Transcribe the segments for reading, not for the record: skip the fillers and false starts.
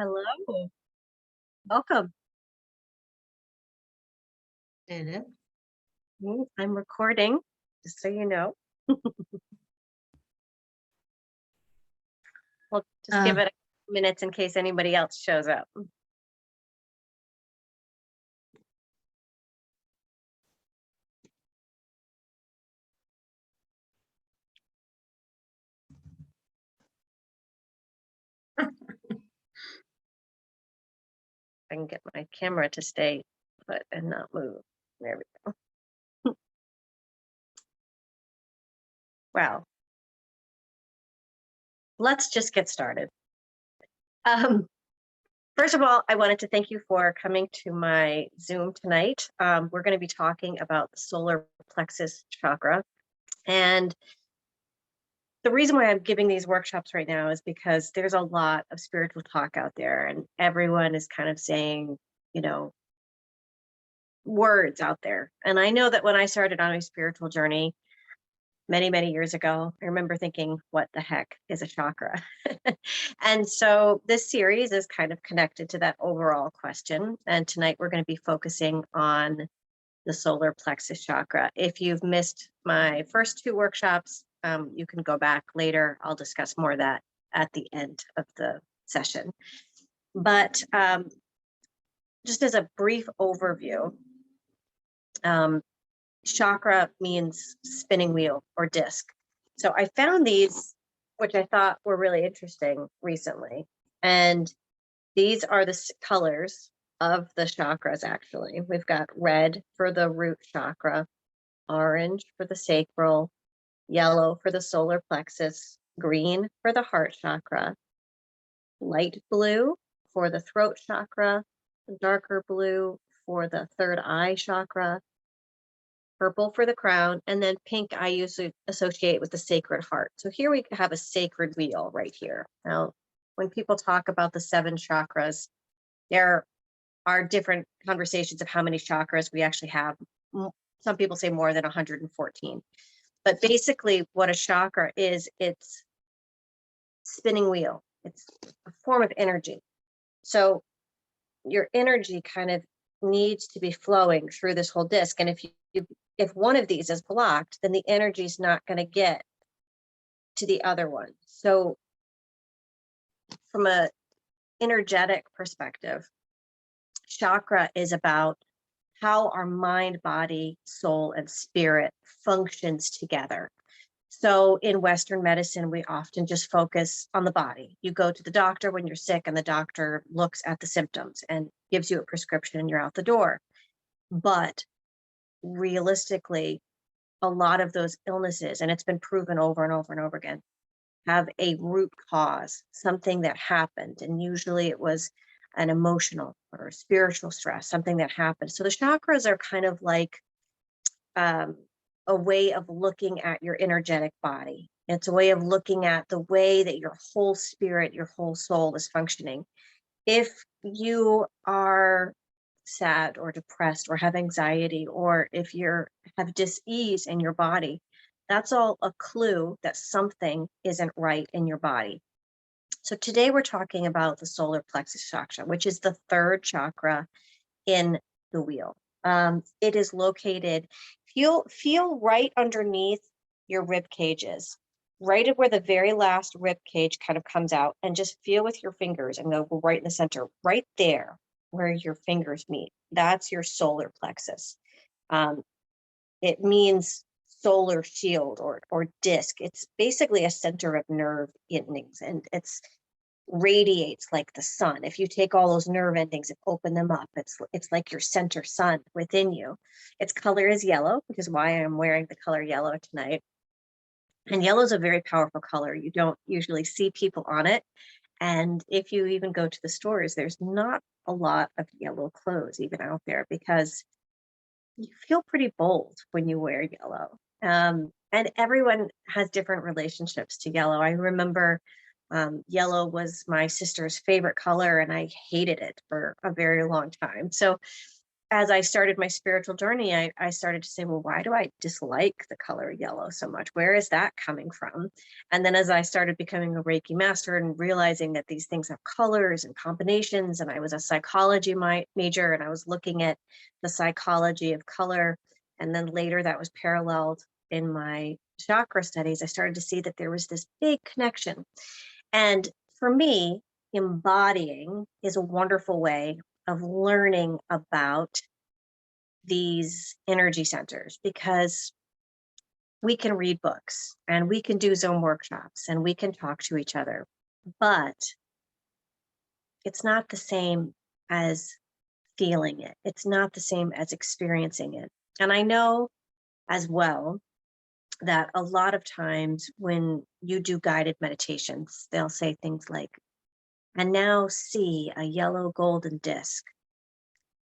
Hello, welcome. Did it? I'm recording, just so you know. We'll just give Uh, it a couple minutes in case anybody else shows up. I can get my camera to stay put and not move. There we go. Wow, let's just get started. Um, First of all, I wanted to thank you for coming to my Zoom tonight. We're going to be talking about the solar plexus chakra. And the reason why I'm giving these workshops right now is because there's a lot of spiritual talk out there, and everyone is kind of saying, you know, words out there. And I know that when I started on my spiritual journey many, many years ago, I remember thinking, what the heck is a chakra? And so this series is kind of connected to that overall question. And tonight we're going to be focusing on the solar plexus chakra. If you've missed my first two workshops, you can go back later. I'll discuss more of that at the end of the session. But just as a brief overview, chakra means spinning wheel or disc. So I found these, which I thought were really interesting recently. And these are the colors of the chakras, actually. We've got red for the root chakra, orange for the sacral, yellow for the solar plexus, green for the heart chakra, light blue for the throat chakra, darker blue for the third eye chakra, purple for the crown, and then pink I usually associate with the sacred heart. So here we have a sacred wheel right here. Now, when people talk about the 7 chakras, there are different conversations of how many chakras we actually have. Some people say more than 114. But basically what a chakra is, it's spinning wheel. It's a form of energy. So your energy kind of needs to be flowing through this whole disc. And if one of these is blocked, then the energy is not going to get to the other one. So from a energetic perspective, chakra is about how our mind, body, soul, and spirit functions together. So in Western medicine, we often just focus on the body. You go to the doctor when you're sick, and the doctor looks at the symptoms and gives you a prescription, and you're out the door. But realistically, a lot of those illnesses, and it's been proven over and over and over again, have a root cause, something that happened. And usually it was an emotional or spiritual stress, something that happened. So the chakras are kind of like a way of looking at your energetic body. It's a way of looking at the way that your whole spirit, your whole soul is functioning. If you are sad or depressed or have anxiety, or if you have dis-ease in your body, that's all a clue that something isn't right in your body. So today we're talking about the solar plexus chakra, which is the 3rd chakra in the wheel. It is located, feel right underneath your rib cages, right at where the very last rib cage kind of comes out, and just feel with your fingers and go right in the center, right there where your fingers meet. That's your solar plexus. It means solar shield or disc. It's basically a center of nerve endings, and it's radiates like the sun. If you take all those nerve endings and open them up, it's like your center sun within you. Its color is yellow, which is why I'm wearing the color yellow tonight. And yellow is a very powerful color. You don't usually see people on it. And if you even go to the stores, there's not a lot of yellow clothes even out there, because you feel pretty bold when you wear yellow. And everyone has different relationships to yellow. I remember yellow was my sister's favorite color, and I hated it for a very long time. So as I started my spiritual journey, I started to say, well, why do I dislike the color yellow so much? Where is that coming from? And then as I started becoming a Reiki master and realizing that these things have colors and combinations, and I was a psychology major, and I was looking at the psychology of color. And then later that was paralleled in my chakra studies. I started to see that there was this big connection. And for me, embodying is a wonderful way of learning about these energy centers, because we can read books and we can do Zoom workshops and we can talk to each other, but it's not the same as feeling it. It's not the same as experiencing it. And I know as well that a lot of times when you do guided meditations, they'll say things like, and now see a yellow golden disc.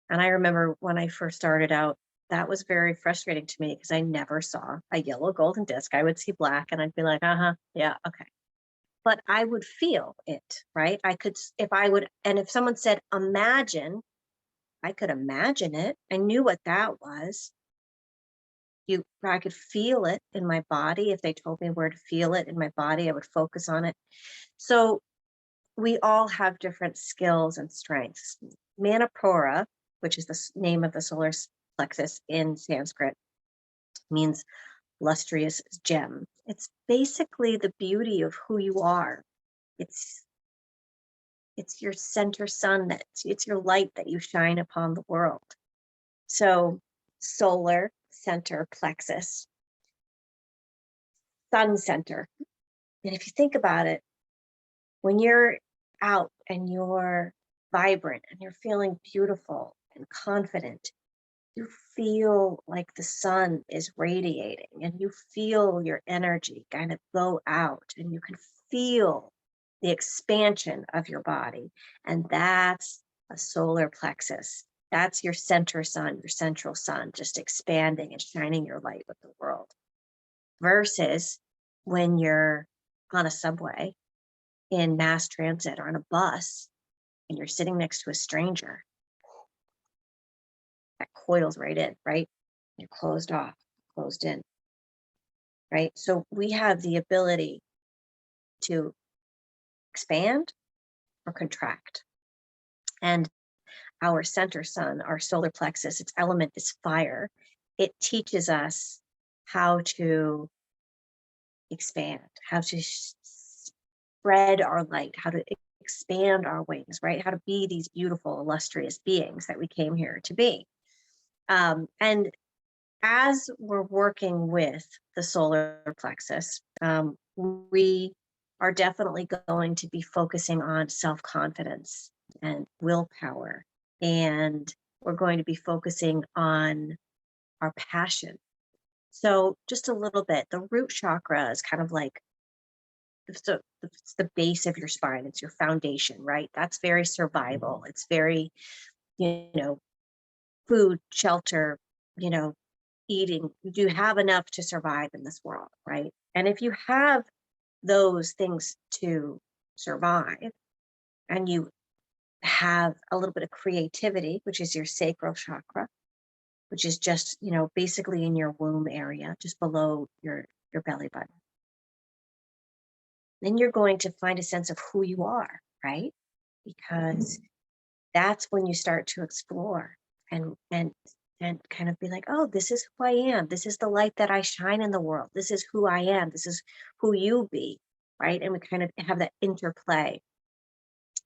And I remember when I first started out, that was very frustrating to me because I never saw a yellow golden disc. I would see black and I'd be like, uh-huh, yeah, okay. But I would feel it, right? I could, if I would, and if someone said, imagine, I could imagine it. I knew what that was. I could feel it in my body. If they told me where to feel it in my body, I would focus on it. So we all have different skills and strengths. Manipura, which is the name of the solar plexus in Sanskrit, means lustrous gem. It's basically the beauty of who you are. It's your center sun, it's your light that you shine upon the world. So solar center plexus, sun center. And if you think about it, when you're out and you're vibrant and you're feeling beautiful and confident, you feel like the sun is radiating and you feel your energy kind of go out and you can feel the expansion of your body. And that's a solar plexus. That's your center sun, your central sun, just expanding and shining your light with the world. Versus when you're on a subway, in mass transit, or on a bus, and you're sitting next to a stranger, that coils right in, right? You're closed off, closed in, right? So we have the ability to expand or contract. And our center sun, our solar plexus, its element is fire. It teaches us how to expand, how to spread our light, how to expand our wings, right? How to be these beautiful, illustrious beings that we came here to be. And as we're working with the solar plexus, we are definitely going to be focusing on self-confidence and willpower. And we're going to be focusing on our passion. So just a little bit, the root chakra is kind of like, it's the base of your spine. It's your foundation, right? That's very survival. It's very, food, shelter, you know, eating. Do you have enough to survive in this world, right? And if you have those things to survive, and you have a little bit of creativity, which is your sacral chakra, which is just, basically in your womb area, just below your belly button, then you're going to find a sense of who you are, right? Because that's when you start to explore and kind of be like, oh, this is who I am. This is the light that I shine in the world. This is who I am. This is who you be, right? And we kind of have that interplay.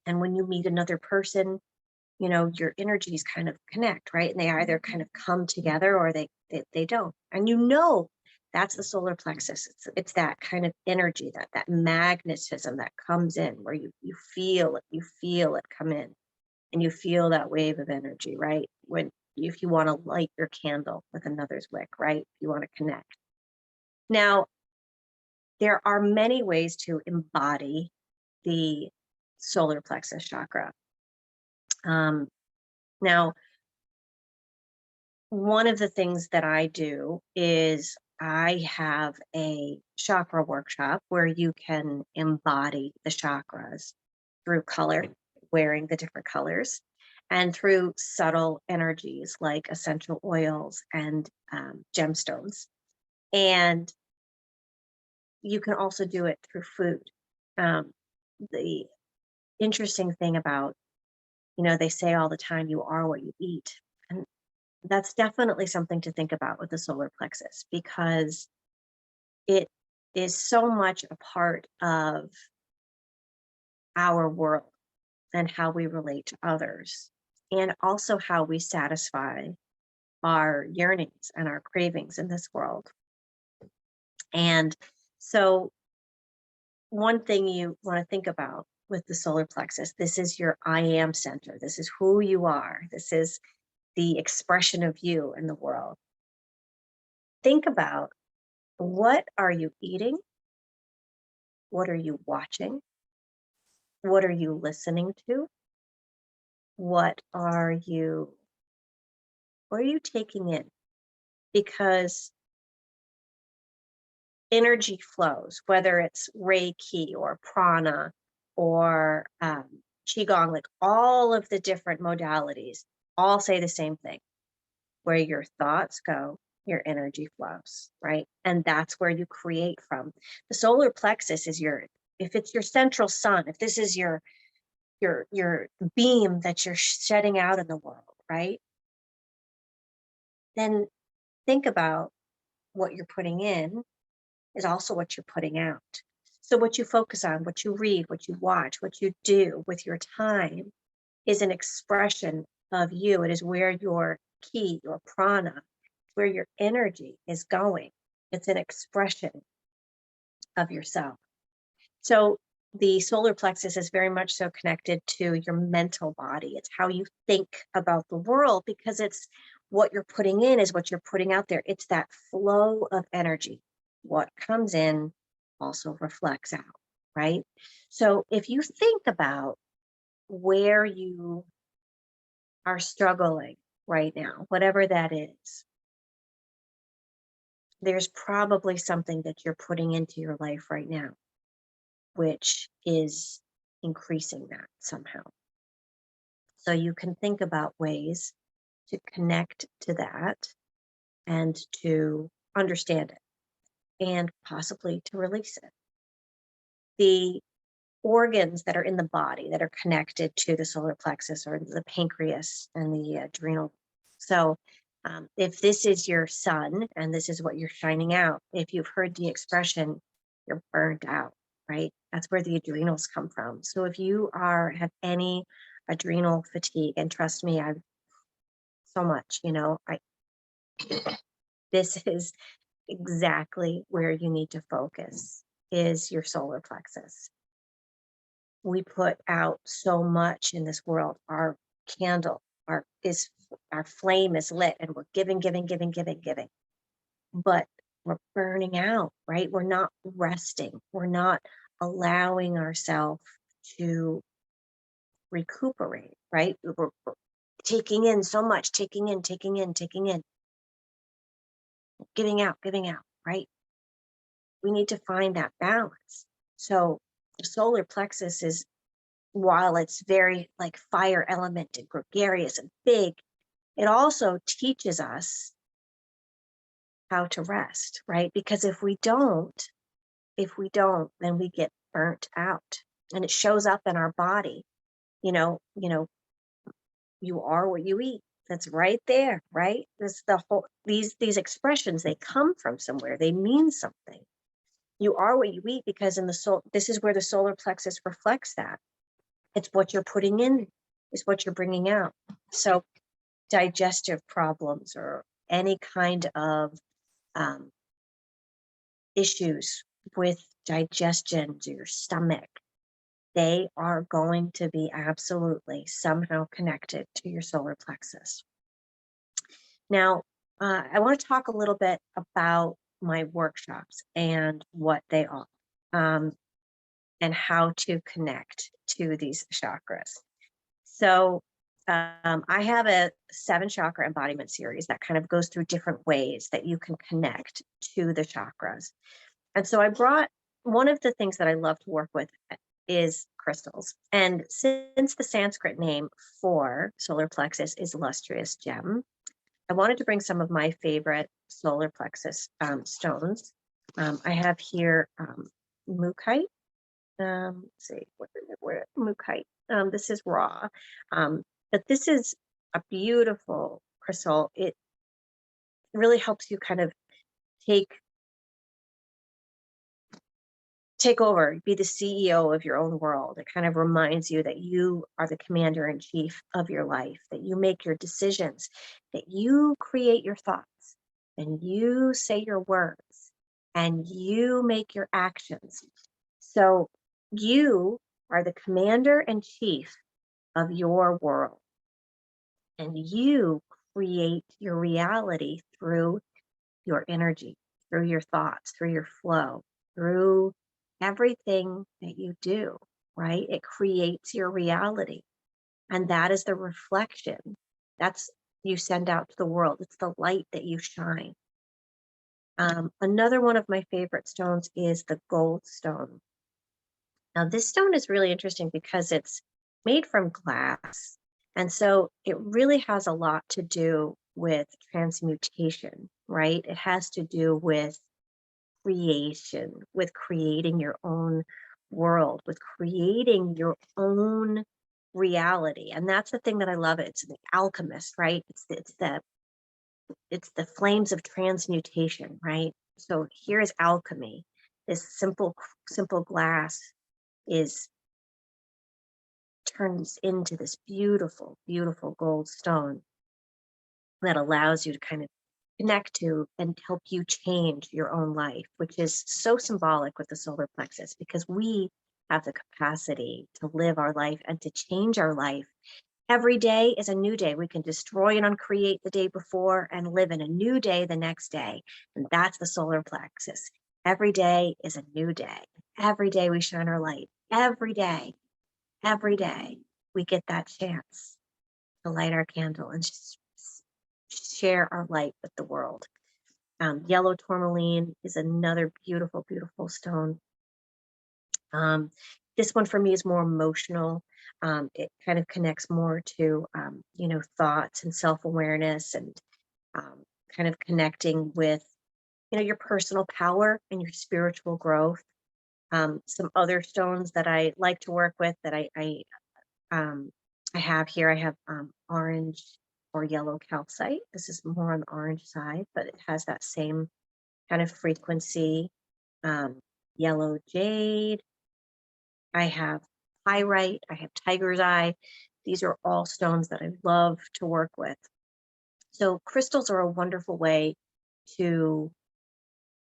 And when you meet another person, your energies kind of connect, right? And they either kind of come together or they don't. And that's the solar plexus. It's that kind of energy, that magnetism that comes in where you feel it come in, and you feel that wave of energy, right? If you want to light your candle with another's wick, right? You want to connect. Now, there are many ways to embody the solar plexus chakra. Now, one of the things that I do is I have a chakra workshop where you can embody the chakras through color, wearing the different colors. and through subtle energies like essential oils and gemstones. And you can also do it through food. The interesting thing about, they say all the time, you are what you eat. And that's definitely something to think about with the solar plexus, because it is so much a part of our world and how we relate to others, and also how we satisfy our yearnings and our cravings in this world. And so, one thing you want to think about with the solar plexus, this is your I am center. This is who you are. This is the expression of you in the world. Think about, what are you eating? What are you watching? What are you listening to? What are you taking in? Because energy flows, whether it's Reiki or prana or qigong, like all of the different modalities, all say the same thing. Where your thoughts go, your energy flows, right? And that's where you create from. The solar plexus is if it's your central sun, if this is your beam that you're shedding out in the world, right? Then think about, what you're putting in is also what you're putting out. So what you focus on, what you read, what you watch, what you do with your time is an expression of you. It is where your ki, your prana, where your energy is going. It's an expression of yourself. So the solar plexus is very much so connected to your mental body. It's how you think about the world, because it's what you're putting in is what you're putting out there. It's that flow of energy. What comes in also reflects out, right? So if you think about where you are struggling right now, whatever that is, there's probably something that you're putting into your life right now, which is increasing that somehow. So you can think about ways to connect to that and to understand it, and possibly to release it. The organs that are in the body that are connected to the solar plexus are the pancreas and the adrenal. So if this is your sun and this is what you're shining out, if you've heard the expression, you're burnt out, right? That's where the adrenals come from. So if you have any adrenal fatigue, and trust me, I've so much, this is exactly where you need to focus, is your solar plexus. We put out so much in this world. Our candle, our flame is lit, and we're giving, but we're burning out, right? We're not resting. We're not allowing ourselves to recuperate, right? We're taking in so much, taking in, giving out, right? We need to find that balance. So the solar plexus is, while it's very like fire element and gregarious and big, it also teaches us how to rest, right? Because if we don't, then we get burnt out, and it shows up in our body. You are what you eat. That's right there, right? This the whole these expressions, they come from somewhere. They mean something. You are what you eat, because in the soul, this is where the solar plexus reflects that. It's what you're putting in, is what you're bringing out. So digestive problems, or any kind of issues with digestion to your stomach, they are going to be absolutely somehow connected to your solar plexus. Now, I want to talk a little bit about my workshops and what they are, and how to connect to these chakras. So I have a 7-chakra embodiment series that kind of goes through different ways that you can connect to the chakras. And so I brought one of the things that I love to work with is crystals. And since the Sanskrit name for solar plexus is lustrous gem, I wanted to bring some of my favorite solar plexus stones. I have here mookaite. Let's see, where mookaite. This is raw, but this is a beautiful crystal. It really helps you kind of take over, be the CEO of your own world. It kind of reminds you that you are the commander in chief of your life, that you make your decisions, that you create your thoughts, and you say your words, and you make your actions. So you are the commander in chief of your world, and you create your reality through your energy, through your thoughts, through your flow, through everything that you do, right? It creates your reality. And that is the reflection that's you send out to the world. It's the light that you shine. Another one of my favorite stones is the gold stone. Now, this stone is really interesting because it's made from glass. And so it really has a lot to do with transmutation, right? It has to do with creation, with creating your own world, with creating your own reality. And that's the thing that I love. It's the alchemist, right? It's the flames of transmutation, right? So here's alchemy. This simple glass is turns into this beautiful gold stone that allows you to kind of connect to and help you change your own life, which is so symbolic with the solar plexus because we have the capacity to live our life and to change our life. Every day is a new day. We can destroy and uncreate the day before and live in a new day the next day. And that's the solar plexus. Every day is a new day. Every day we shine our light. Every day we get that chance to light our candle and just share our light with the world. Yellow tourmaline is another beautiful stone. This one for me is more emotional. It kind of connects more to, thoughts and self-awareness and kind of connecting with, your personal power and your spiritual growth. Some other stones that I like to work with that I have here, I have orange or yellow calcite. This is more on the orange side, but it has that same kind of frequency. Yellow jade. I have pyrite. I have tiger's eye. These are all stones that I love to work with. So crystals are a wonderful way to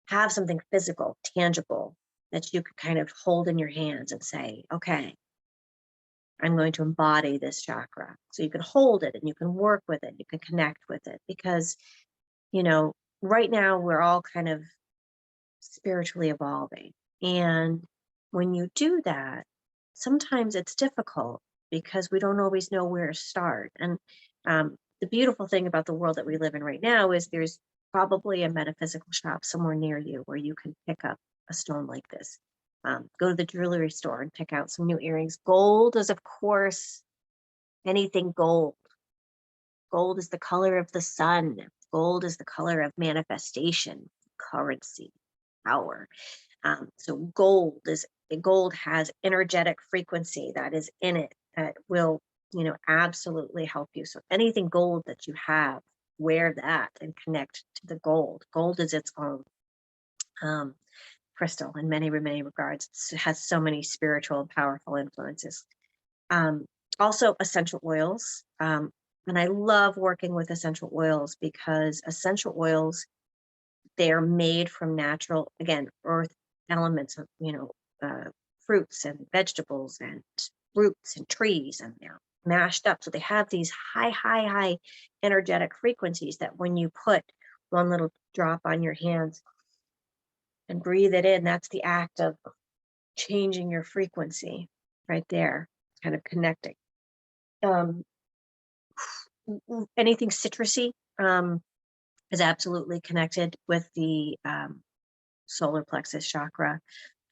have something physical, tangible, that you could kind of hold in your hands and say, okay, I'm going to embody this chakra. So you can hold it and you can work with it, you can connect with it because, right now we're all kind of spiritually evolving. And when you do that, sometimes it's difficult because we don't always know where to start. And the beautiful thing about the world that we live in right now is there's probably a metaphysical shop somewhere near you where you can pick up a stone like this. Go to the jewelry store and pick out some new earrings. Gold is, of course, anything gold. Gold is the color of the sun. Gold is the color of manifestation, currency, power. So gold has energetic frequency that is in it that will, absolutely help you. So anything gold that you have, wear that and connect to the gold. Gold is its own crystal in many regards. It has so many spiritual and powerful influences. Also essential oils. And I love working with essential oils because essential oils, they are made from natural, again, earth elements of, fruits and vegetables and roots and trees, and they're mashed up. So they have these high energetic frequencies that when you put one little drop on your hands and breathe it in, that's the act of changing your frequency right there, kind of connecting. Anything citrusy is absolutely connected with the solar plexus chakra.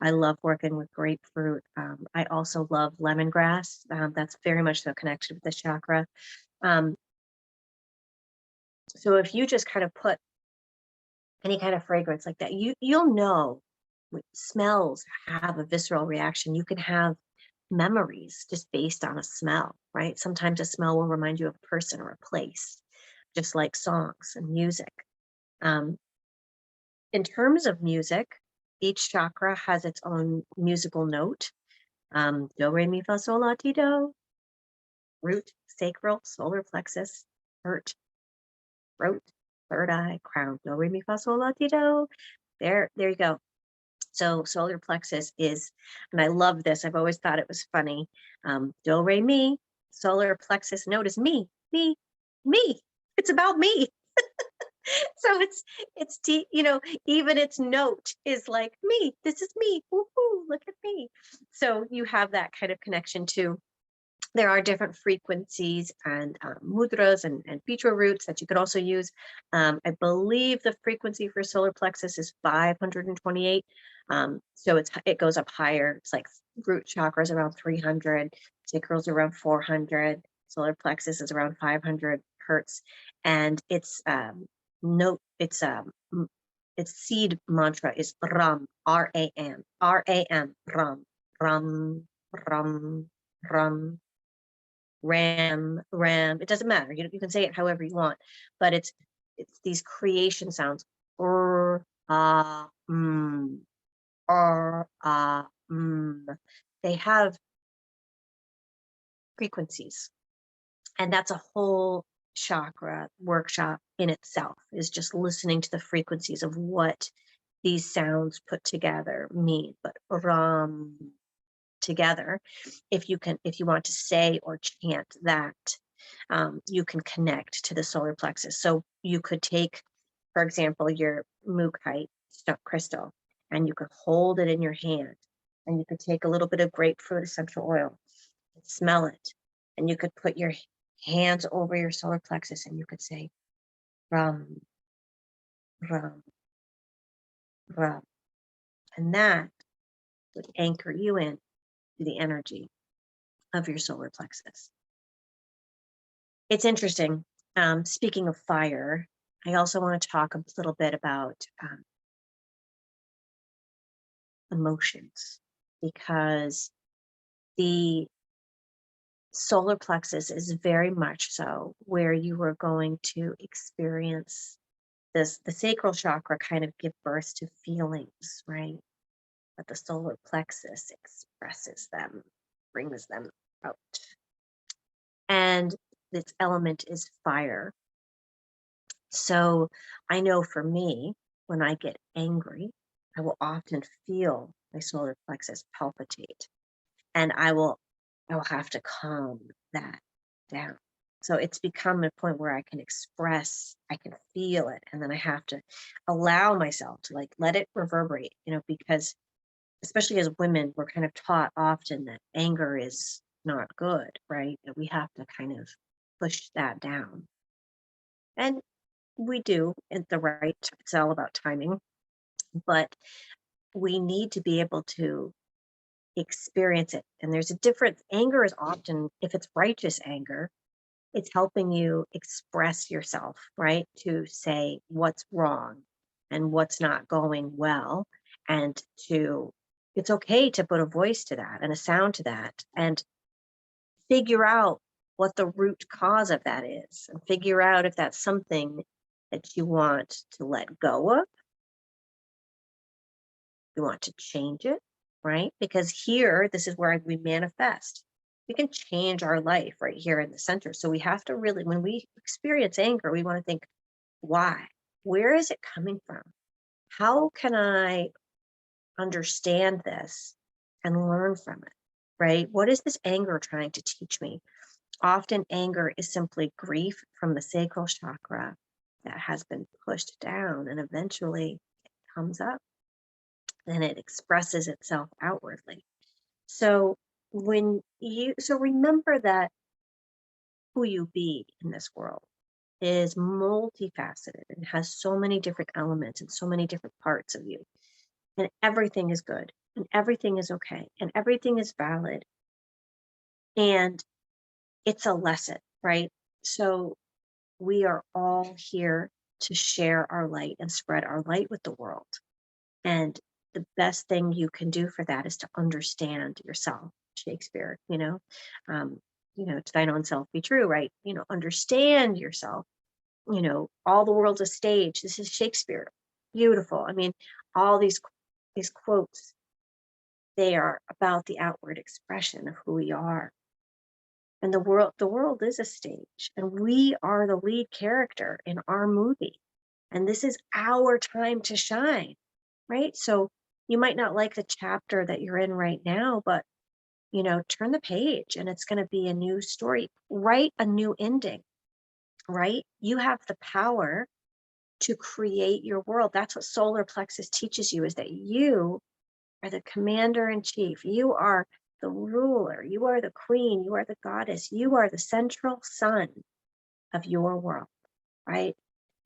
I love working with grapefruit. I also love lemongrass. That's very much so connected with the chakra. Um, so if you just kind of put any kind of fragrance like that, you'll know smells have a visceral reaction. You can have memories just based on a smell, right? Sometimes a smell will remind you of a person or a place, just like songs and music. Um, in terms of music, each chakra has its own musical note. Do, re, mi, fa, sol, la, ti, do, root, sacral, solar plexus, heart, throat, third eye, crown. Do, re, mi, fa, sol, la, ti, do. There you go. So solar plexus is, and I love this. I've always thought it was funny. Do, re, mi, solar plexus note is me, me, me. It's about me. So even its note is like me. This is me. Woohoo, look at me. So you have that kind of connection too. There are different frequencies and mudras and pitra roots that you could also use. I believe the frequency for solar plexus is 528. So it goes up higher. It's like root chakra is around 300, sacral is around 400, solar plexus is around 500 hertz, and note its seed mantra is Ram, R-A-M, R-A-M, Ram, Ram, Ram, Ram, Ram, Ram. It doesn't matter. You can say it however you want, but it's these creation sounds. Ah, ah, They have frequencies, and that's a whole chakra workshop in itself, is just listening to the frequencies of what these sounds put together mean. But Ram together, if you want to say or chant that, you can connect to the solar plexus. So you could take, for example, your mookaite crystal, and you could hold it in your hand, and you could take a little bit of grapefruit essential oil and smell it, and you could put your hands over your solar plexus, and you could say rum, rum, rum, and that would anchor you in to the energy of your solar plexus. It's interesting. Speaking of fire, I also want to talk a little bit about emotions, because the solar plexus is very much so where you are going to experience this. The sacral chakra kind of give birth to feelings, right? But the solar plexus expresses them, brings them out. And its element is fire. So I know for me, when I get angry, I will often feel my solar plexus palpitate, and I will have to calm that down. So it's become a point where I can express, I can feel it, and then I have to allow myself to like let it reverberate, because especially as women, we're kind of taught often that anger is not good, right? That we have to kind of push that down. And we do at the right, it's all about timing, but we need to be able to experience it. And there's a difference. Anger is often, if it's righteous anger, it's helping you express yourself, right? To say what's wrong and what's not going well. And it's okay to put a voice to that and a sound to that, and figure out what the root cause of that is, and figure out if that's something that you want to let go of, you want to change it, right? Because here, this is where we manifest. We can change our life right here in the center. So we have to really, when we experience anger, we want to think, why? Where is it coming from? How can I understand this and learn from it, right? What is this anger trying to teach me? Often anger is simply grief from the sacral chakra that has been pushed down, and eventually it comes up and it expresses itself outwardly. So remember that who you be in this world is multifaceted and has so many different elements and so many different parts of you, and everything is good. and everything is okay, and everything is valid. And it's a lesson, right? So we are all here to share our light and spread our light with the world. And the best thing you can do for that is to understand yourself, Shakespeare, to thine own self be true, right? Understand yourself. All the world's a stage. This is Shakespeare. Beautiful. I mean, all these quotes, they are about the outward expression of who we are. And the world is a stage, and we are the lead character in our movie. And this is our time to shine, right? So you might not like the chapter that you're in right now, but turn the page and it's going to be a new story. Write a new ending, right? You have the power to create your world. That's what solar plexus teaches you, is that you are the commander in chief. You are the ruler. You are the queen. You are the goddess. You are the central sun of your world, right?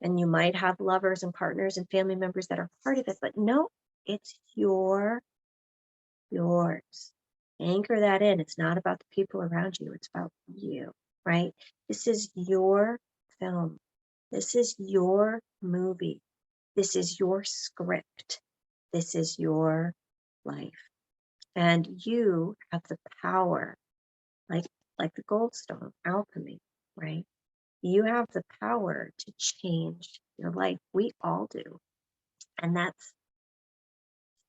And you might have lovers and partners and family members that are part of it, but no, it's yours. Anchor that in. It's not about the people around you. It's about you, right? This is your film. This is your movie. This is your script. This is your life. And you have the power, like the goldstone, alchemy, right? You have the power to change your life. We all do. And that's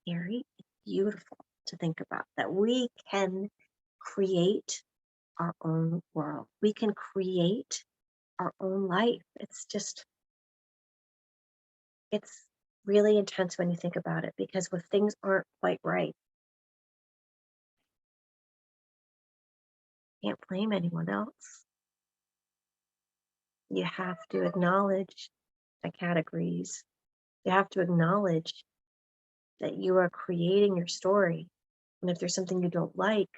scary. It's beautiful to think about, that we can create our own world. We can create our own life. It's really intense when you think about it, because when things aren't quite right, you can't blame anyone else. You have to acknowledge the categories. You have to acknowledge that you are creating your story. And if there's something you don't like,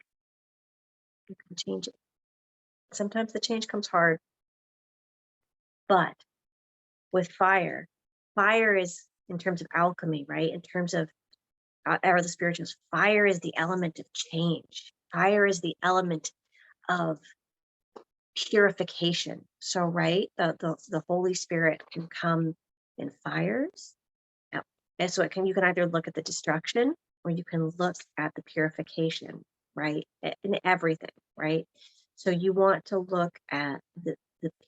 you can change it. Sometimes the change comes hard, but with fire is, in terms of alchemy, right? In terms of or the spirituals, fire is the element of change. Fire is the element of purification. So, right, the Holy Spirit can come in fires. And so you can either look at the destruction, or you can look at the purification, right? In everything, right? So you want to look at the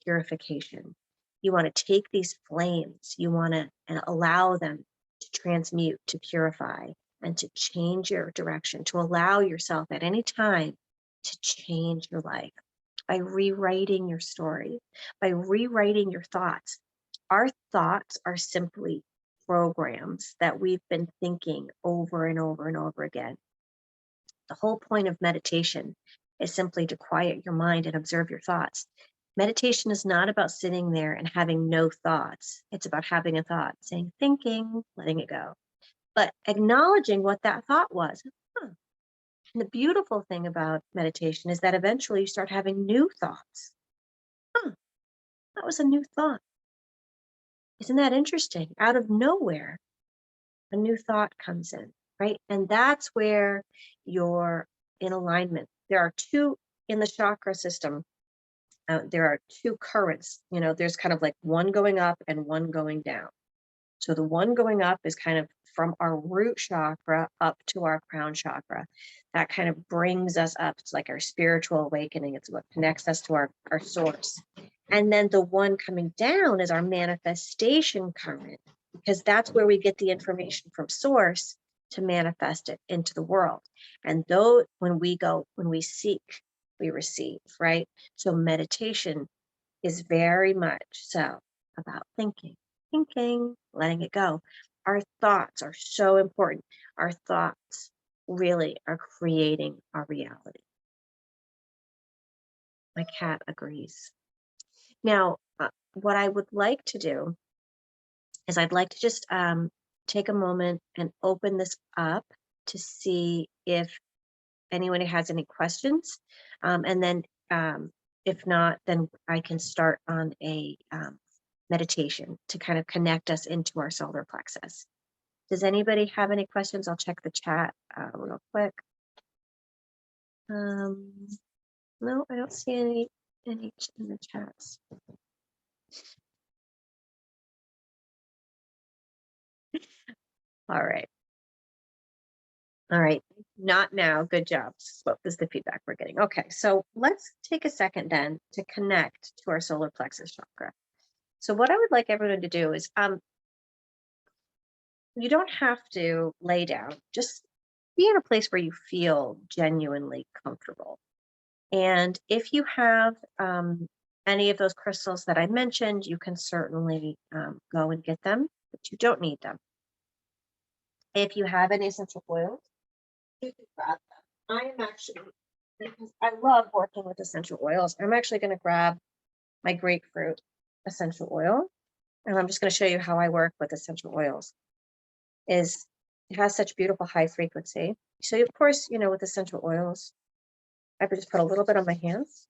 purification. You want to take these flames, you want to allow them to transmute, to purify, and to change your direction, to allow yourself at any time to change your life by rewriting your story, by rewriting your thoughts. Our thoughts are simply programs that we've been thinking over and over and over again. The whole point of meditation is simply to quiet your mind and observe your thoughts. Meditation is not about sitting there and having no thoughts. It's about having a thought, saying thinking, letting it go, but acknowledging what that thought was. And the beautiful thing about meditation is that eventually you start having new thoughts. That was a new thought. Isn't that interesting? Out of nowhere, a new thought comes in, right? And that's where you're in alignment. There are two in the chakra system. There are two currents. There's kind of like one going up and one going down. So the one going up is kind of from our root chakra up to our crown chakra. That kind of brings us up. It's like our spiritual awakening. It's what connects us to our source. And then the one coming down is our manifestation current, because that's where we get the information from source to manifest it into the world. And though when we seek, we receive, right? So meditation is very much so about thinking, letting it go. Our thoughts are so important. Our thoughts really are creating our reality. My cat agrees. Now, what I would like to do is I'd like to just take a moment and open this up to see if anyone has any questions. And then if not, then I can start on a meditation to kind of connect us into our solar plexus. Does anybody have any questions? I'll check the chat real quick. No, I don't see any in the chats. All right. All right. Not now. Good job. So this is the feedback we're getting. Okay. So let's take a second then to connect to our solar plexus chakra. So what I would like everyone to do is, you don't have to lay down. Just be in a place where you feel genuinely comfortable. And if you have any of those crystals that I mentioned, you can certainly go and get them, but you don't need them. If you have any essential oils, you can grab them. I am actually, because I love working with essential oils, I'm actually going to grab my grapefruit essential oil. And I'm just going to show you how I work with essential oils. It has such beautiful high frequency. So of course, with essential oils, I would just put a little bit on my hands,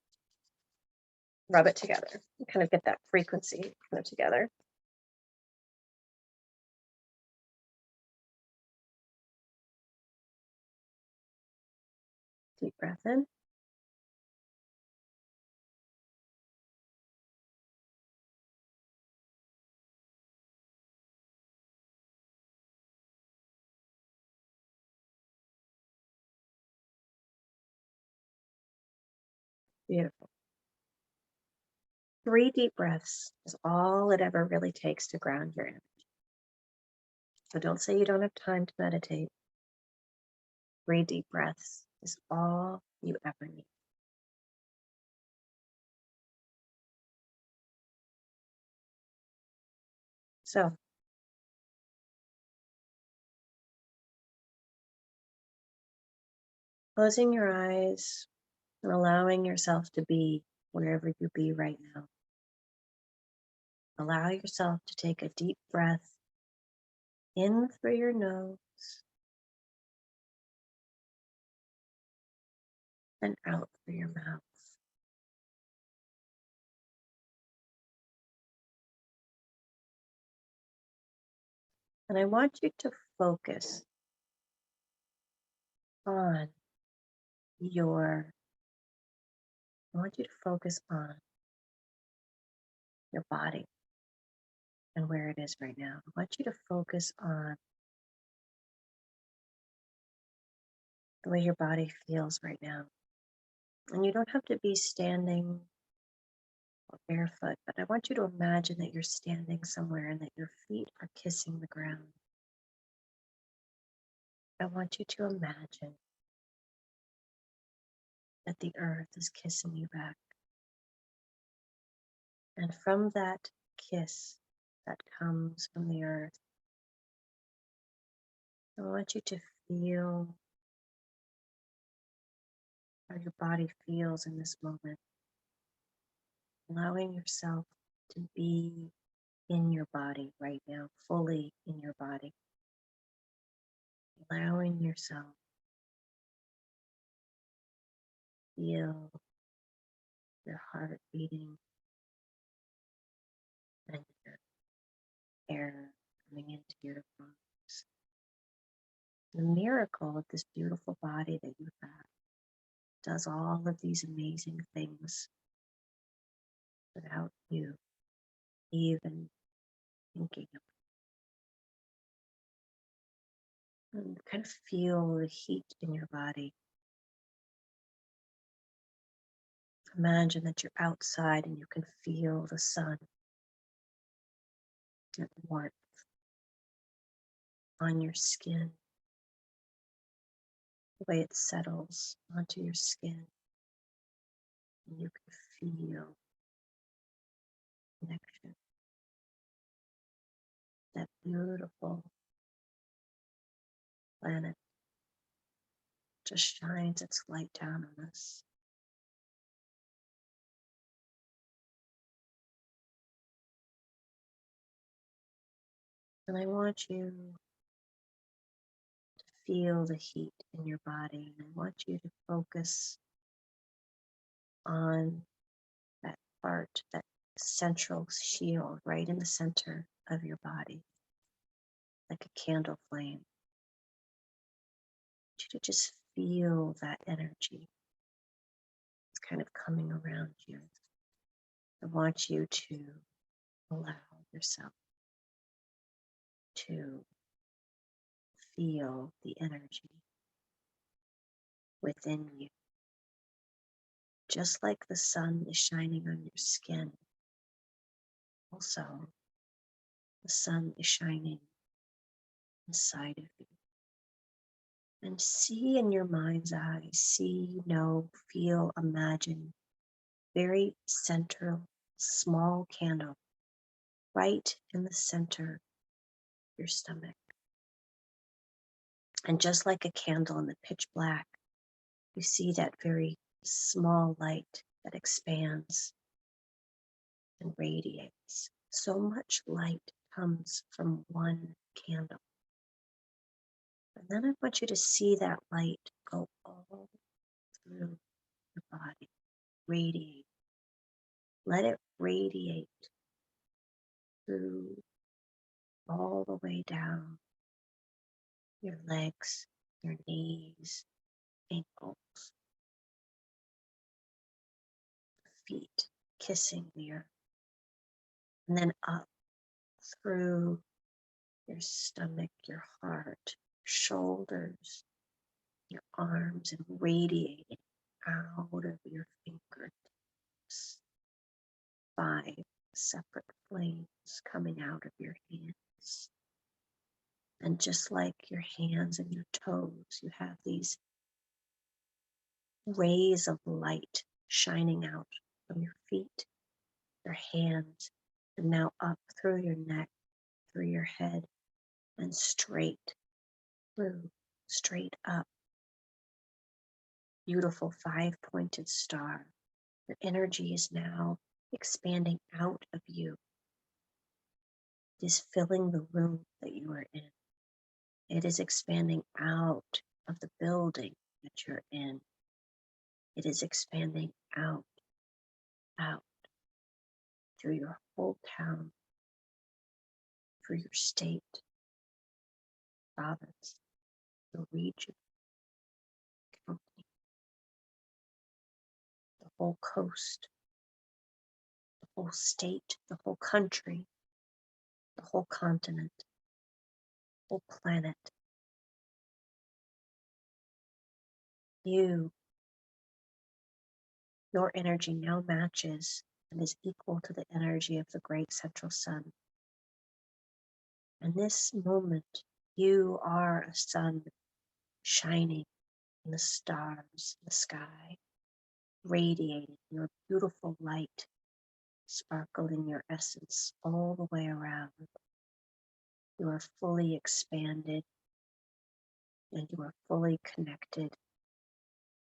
rub it together, and kind of get that frequency kind of together. Deep breath in. Beautiful. 3 deep breaths is all it ever really takes to ground your energy. So don't say you don't have time to meditate. 3 deep breaths is all you ever need. So closing your eyes and allowing yourself to be wherever you be right now. Allow yourself to take a deep breath in through your nose and out through your mouth. And I want you to focus on I want you to focus on your body and where it is right now. I want you to focus on the way your body feels right now. And you don't have to be standing or barefoot, but I want you to imagine that you're standing somewhere and that your feet are kissing the ground. I want you to imagine that the earth is kissing you back. And from that kiss that comes from the earth, I want you to feel how your body feels in this moment, allowing yourself to be in your body right now, fully in your body, allowing yourself to feel your heart beating and your air coming into your lungs. The miracle of this beautiful body that you have does all of these amazing things without you even thinking of it. And kind of feel the heat in your body. Imagine that you're outside and you can feel the sun and warmth on your skin, the way it settles onto your skin. And you can feel connection. That beautiful planet just shines its light down on us. And I want you to feel the heat in your body. And I want you to focus on that part, that central shield right in the center of your body. like a candle flame. I want you to just feel that energy. It's kind of coming around you. I want you to allow yourself to feel the energy within you. Just like the sun is shining on your skin, also the sun is shining inside of you. And see in your mind's eye, see, know, feel, imagine, very center, small candle right in the center of your stomach. And just like a candle in the pitch black, you see that very small light that expands and radiates. So much light comes from one candle. And then I want you to see that light go all through your body, radiate. Let it radiate through all the way down your legs, your knees, ankles, feet, kissing the earth. And then up through your stomach, your heart, shoulders, your arms, and radiating out of your fingertips. 5 separate flames coming out of your hands. And just like your hands and your toes, you have these rays of light shining out from your feet, your hands, and now up through your neck, through your head, and straight through, straight up. Beautiful 5-pointed star. Your energy is now expanding out of you. It is filling the room that you are in. It is expanding out of the building that you're in. It is expanding out through your whole town, through your state, province, your region, county, the whole coast, the whole state, the whole country, the whole continent, the whole planet. Your energy now matches and is equal to the energy of the great central sun. In this moment, you are a sun shining in the stars in the sky, radiating your beautiful light, sparkling your essence all the way around. You are fully expanded and you are fully connected.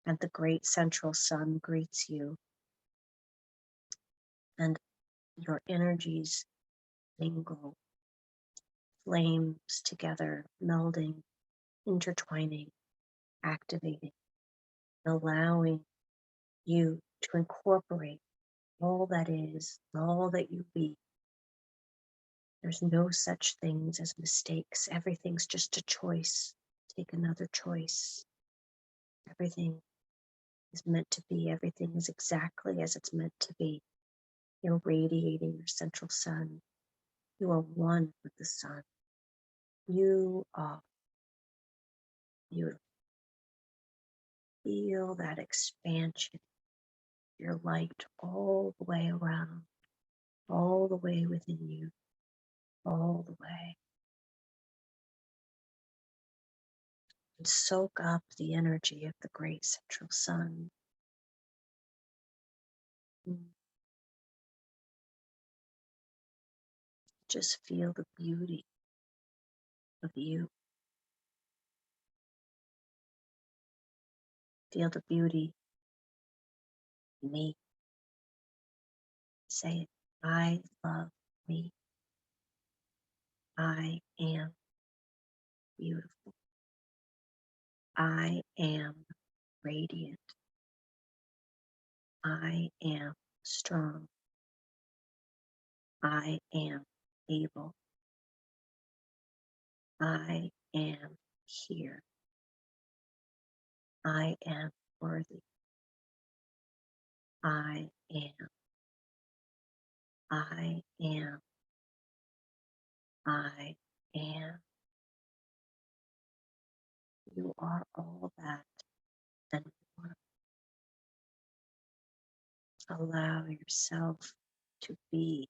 And the great central sun greets you. And your energies mingle, flames together, melding, intertwining, activating, allowing you to incorporate all that is, all that you be. There's no such things as mistakes. Everything's just a choice. Take another choice. Everything is meant to be. Everything is exactly as it's meant to be. You're radiating your central sun. You are one with the sun. You are beautiful. Feel that expansion, your light all the way around, all the way within you, all the way. And soak up the energy of the great central sun. Just feel the beauty of you. Feel the beauty in me. Say it. I love me. I am beautiful. I am radiant. I am strong. I am able. I am here. I am worthy. I am. I am. I am. You are all that and more. Allow yourself to be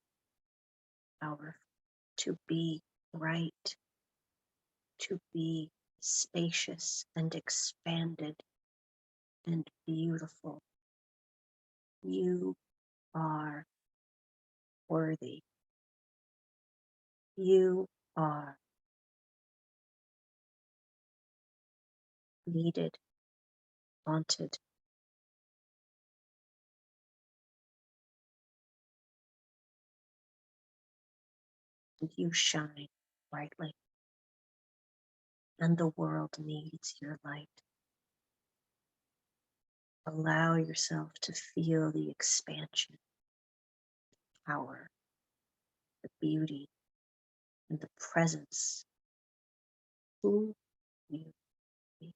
powerful, to be bright, to be spacious and expanded and beautiful. You are worthy. You are needed, wanted. And you shine brightly, and the world needs your light. Allow yourself to feel the expansion, power, the beauty, and the presence of who you be.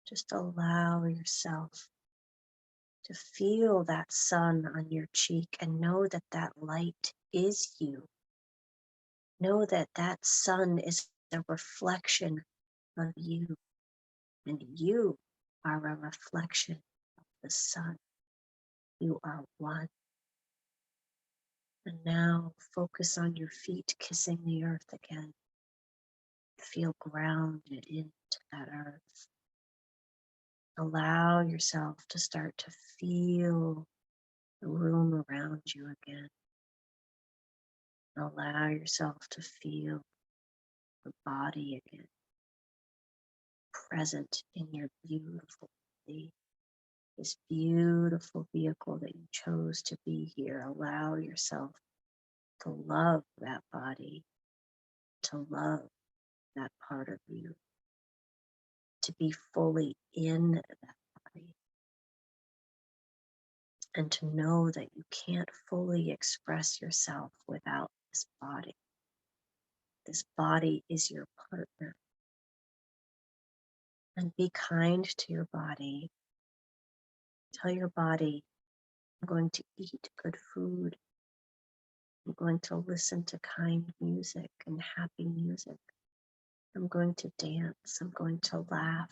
Just allow yourself to feel that sun on your cheek and know that that light is you. Know that that sun is a reflection of you, and you are a reflection of the sun. You are one. And now focus on your feet kissing the earth again. Feel grounded into that earth. Allow yourself to start to feel the room around you again. Allow yourself to feel the body again, present in your beautiful body, this beautiful vehicle that you chose to be here. Allow yourself to love that body, to love that part of you, to be fully in that body, and to know that you can't fully express yourself without this body. This body is your partner. And be kind to your body. Tell your body, I'm going to eat good food. I'm going to listen to kind music and happy music. I'm going to dance. I'm going to laugh.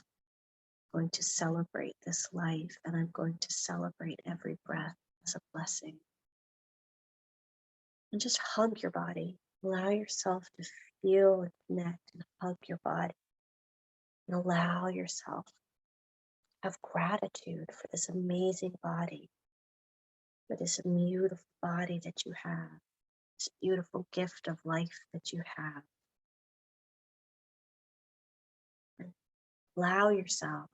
I'm going to celebrate this life, and I'm going to celebrate every breath as a blessing. And just hug your body. Allow yourself to feel and connect and hug your body. And allow yourself to have gratitude for this amazing body, for this beautiful body that you have, this beautiful gift of life that you have. And allow yourself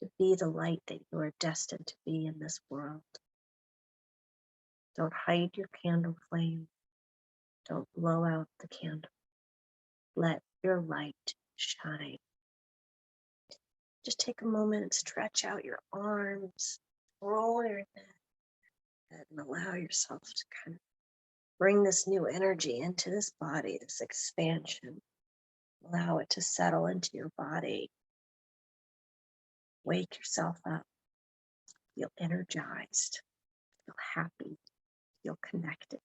to be the light that you are destined to be in this world. Don't hide your candle flame. Don't blow out the candle. Let your light shine. Just take a moment and stretch out your arms, roll your neck, and allow yourself to kind of bring this new energy into this body, this expansion. Allow it to settle into your body. Wake yourself up. Feel energized. Feel happy. Feel connected.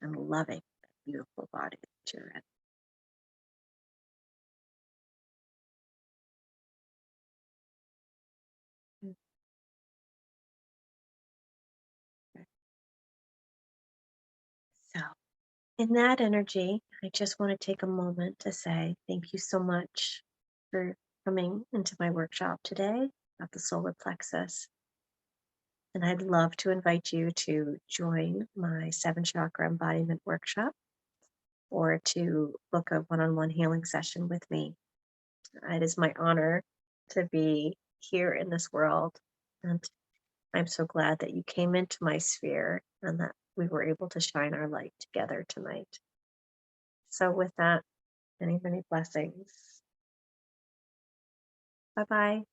And loving that beautiful body that you're in. Okay. So, in that energy, I just want to take a moment to say thank you so much for coming into my workshop today at the solar plexus. And I'd love to invite you to join my 7 chakra embodiment workshop or to book a one-on-one healing session with me. It is my honor to be here in this world. And I'm so glad that you came into my sphere and that we were able to shine our light together tonight. So with that, many, many blessings. Bye-bye.